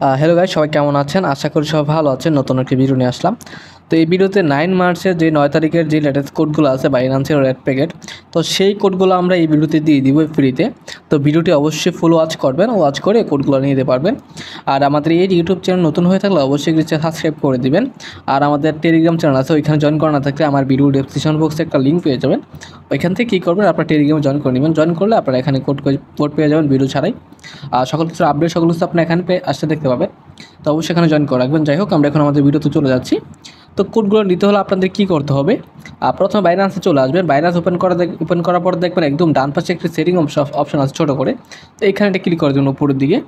Hello guys, সবাই কেমন আছেন? আশা করি সবাই ভালো আছেন। নতুন একটি ভিডিও নিয়ে আসলাম। তো এই ভিডিওতে 9 মার্চের যে 9 তারিখের যে লেটেস্ট কোডগুলো আছে বাইন্যান্সের রেড প্যাকেট, তো সেই কোডগুলো আমরা এই ভিডিওতে দিয়ে দিব ফ্রিতে। তো ভিডিওটি অবশ্যই ফুল ওয়াচ করবেন, ওয়াচ করে কোডগুলো নিতে পারবেন। আর আমাদের এই ইউটিউব চ্যানেল নতুন হয়ে থাকলে অবশ্যই সাবস্ক্রাইব করে দিবেন। আর আমাদের টেলিগ্রাম চ্যানেল আছে, ওইখানে জয়েন করা না থাকলে আমার ভিডিও ডেসক্রিপশন বক্সে একটা লিঙ্ক পেয়ে যাবেন। ওইখান থেকে কী করবেন, আপনার টেলিগ্রামে জয়েন করে নেবেন। জয়েন করলে আপনারা এখানে কোড পেয়ে যাবেন ভিডিও ছাড়াই। আর সকল কিছু আপডেট সকল কিছু আপনার এখানে আসতে দেখতে পাবেন। তো অবশ্যই এখানে জয়েন করে রাখবেন। যাই হোক, আমরা এখন আমাদের ভিডিওতে চলে যাচ্ছি। তো কোডগুলো নিতে হলে আপনাদের কী করতে হবে, প্রথমে বাইন্যান্সে চলে আসবেন। বাইন্যান্স ওপেন করার পর দেখবেন একদম ডান পাশে একটি সেটিং অপশন আছে ছোটো করে। তো এইখানে এটা ক্লিক করে দেবেন উপরের দিকে।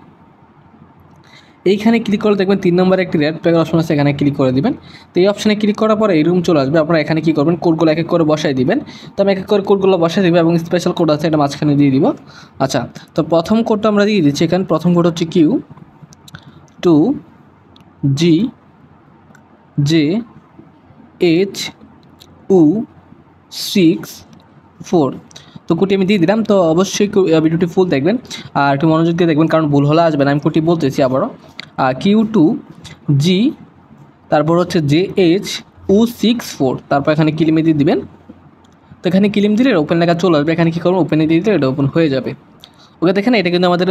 এইখানে ক্লিক করে দেখবেন 3 নম্বরে একটি রেড প্যাকেট অপশন আছে, এখানে ক্লিক করে দিবেন। তো এই অপশানে ক্লিক করার পরে এই রুম চলে আসবে। আপনারা এখানে কী করবেন, কোডগুলো এক এক করে বসাই দিবেন। তো আমি এক এক করে কোডগুলো বসাই দিব এবং স্পেশাল কোড আছে, এটা মাঝখানে দিয়ে দিব। আচ্ছা, তো প্রথম কোডটা আমরা দিয়ে দিচ্ছি। এখানে প্রথম কোড হচ্ছে Q2GHU64। তো কোডটি আমি দিয়ে দিলাম। তো অবশ্যই ভিডিওটি ফুল দেখবেন আর একটু মনোযোগ দিয়ে দেখবেন, কারণ ভুল হলে আসবে না। আমি কোডটি বলতেছি আবারও, Q2G তারপর হচ্ছে JHU64, তারপর এখানে ক্লিমে দিয়ে দিবেন। তো এখানে ক্লিম দিলে ওপেন লেখা চলে আসবে। এখানে কী করবেন, ওপেনে দিয়ে দিলে এটা ওপেন হয়ে যাবে। ওকে, দেখেন এটা কিন্তু আমাদের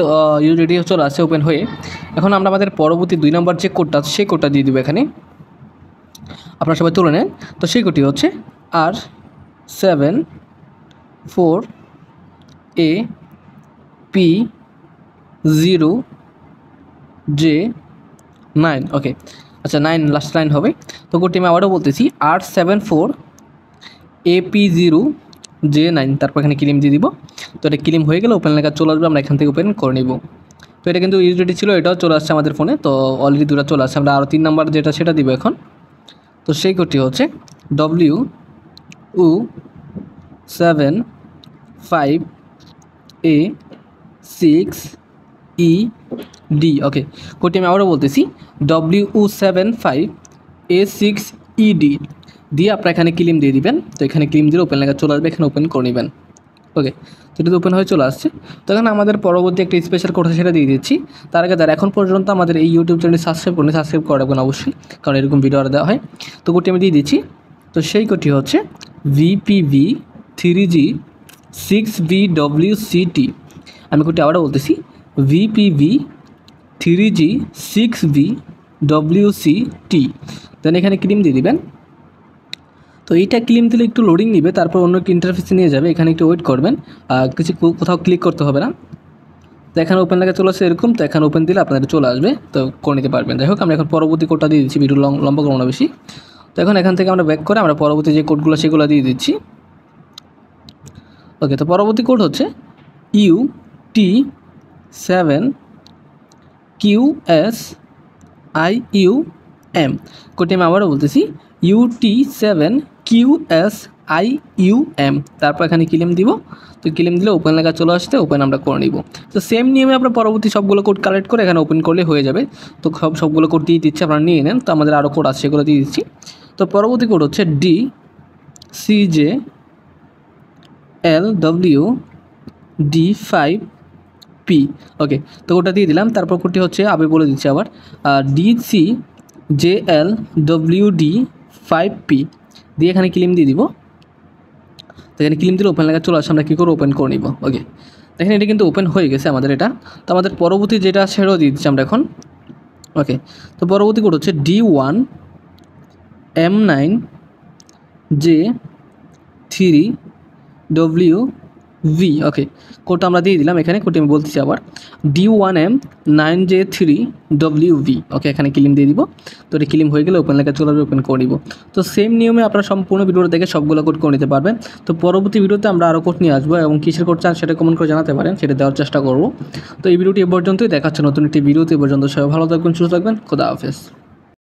রেডি চলে আসছে ওপেন হয়ে। এখন আমরা আমাদের পরবর্তী 2 নম্বর যে কোডটা আছে সেই কোডটা দিয়ে দিব এখানে। আপনারা সবাই তুলে নেন। তো সেই কোডটি হচ্ছে R74AP0J9। ওকে, আচ্ছা 9 লাস্ট লাইন হবে। তো কোডটি আমি আবারও বলতেছি, R74AP0J9, তারপর এখানে ক্লিম দিয়ে দিব। তো এটা ক্লিম হয়ে গেলে ওপেন লেখা চলে আসবে, আমরা এখান থেকে ওপেন করে নিব। তো এটা কিন্তু ইউজেডি ছিল, এটাও চলে আসছে আমাদের ফোনে। তো অলরেডি দুটো চলে আসছে। আমরা আরও 3 নাম্বার যেটা সেটা দিব এখন। তো সেই কোডটি হচ্ছে WU75A6ED। ওকে, কোডটি আমি আবারও বলতেছি, WU75A6ED দিয়ে আপনারা এখানে ক্লিম দিয়ে দিবেন। তো এখানে ক্লিম দিলে ওপেন লেখা চলে আসবে, এখানে ওপেন করে নেবেন। ওকে, সেটা তো ওপেন হয়ে চলে আসছে। তো এখানে আমাদের পরবর্তী একটা স্পেশাল কোড সেটা দিয়ে দিচ্ছি। তার আগে যারা এখন পর্যন্ত আমাদের এই ইউটিউব চ্যানেল সাবস্ক্রাইব করে রাখবেন অবশ্যই, কারণ এরকম ভিডিও আর দেওয়া হয়। তো কোডটি আমি দিয়ে দিচ্ছি। তো সেই কোডটি হচ্ছে VPV3G6VWCT। আমি কোডটি আবারও বলতেছি, VPV3G6VWCT। দেন এখানে ক্লিম দিয়ে দিবেন। তো এইটা ক্লিম দিলে একটু লোডিং নিবে, তারপর অন্য একটি ইন্টারফেসে নিয়ে যাবে। এখানে একটু ওয়েট করবেন, কিছু কোথাও ক্লিক করতে হবে না। তো এখানে ওপেন লেখা চলে আসছে এরকম। তো এখানে ওপেন দিলে আপনাদের চলে আসবে, তো করে নিতে পারবেন। যাই হোক, আমরা এখন পরবর্তী কোডটা দিয়ে দিচ্ছি, ভিডিও লম্বা করবো না বেশি। তো এখান থেকে আমরা ব্যাক করে আমরা পরবর্তী যে কোডগুলো সেগুলো দিয়ে দিচ্ছি। ওকে, তো পরবর্তী কোড হচ্ছে UT7QSIUM। কোডটি আমি আবারও বলতেছি, UT7QSIUM, তারপর এখানে ক্লিম দিব। তো ক্লিম দিলে ওপেন লেখা চলে আসতে ওপেন আমরা করে নিব। তো সেম নিয়মে আমরা পরবর্তী সবগুলো কোড কালেক্ট করে এখানে ওপেন করলে হয়ে যাবে। তো সবগুলো কোড দিয়ে দিচ্ছি, আপনারা নিয়ে নেন। তো আমাদের আরও কোড আছে, সেগুলো দিয়ে দিচ্ছি। তো পরবর্তী কোড হচ্ছে DCJLWD5P। ওকে, তো কোডটা দিয়ে দিলাম। তারপর কোডটি হচ্ছে, আমি বলে দিচ্ছি আবার, DCJLWD5P দিয়ে এখানে ক্লিম দিয়ে দিব। তো এখানে ক্লিম দিলে ওপেন লেখা চলে আসে, আমরা কী করে ওপেন করে নিব। ওকে, দেখেন এটা কিন্তু ওপেন হয়ে গেছে আমাদের এটা। তো আমাদের পরবর্তী যেটা সেটাও দিয়ে দিচ্ছি আমরা এখন। ওকে, তো পরবর্তী কোড হচ্ছে D1M9J3WV। ওকে, কোডটা আমরা দিয়ে দিলাম এখানে। কোডটি আমি বলতেছি আবার, D1M9J3WV। ওকে, এখানে ক্লিম দিয়ে দিব। তো এটা ক্লিম হয়ে গেলে ওপেন লেখা চলে আসবে, ওপেন করে নিব। তো সেম নিয়মে আপনারা সম্পূর্ণ ভিডিওটা দেখে সবগুলো কোড করে নিতে পারবেন। তো পরবর্তী ভিডিওতে আমরা আরও কোড নিয়ে আসবো এবং কিসের কোড চান সেটা কমেন্ট করে জানাতে পারেন, সেটা দেওয়ার চেষ্টা করব। তো এই ভিডিওটি এ পর্যন্তই, দেখাচ্ছে নতুন একটি ভিডিওতে। এ পর্যন্ত সবাই ভালো থাকবেন, সুস্থ থাকবেন। খোদা হাফেজ।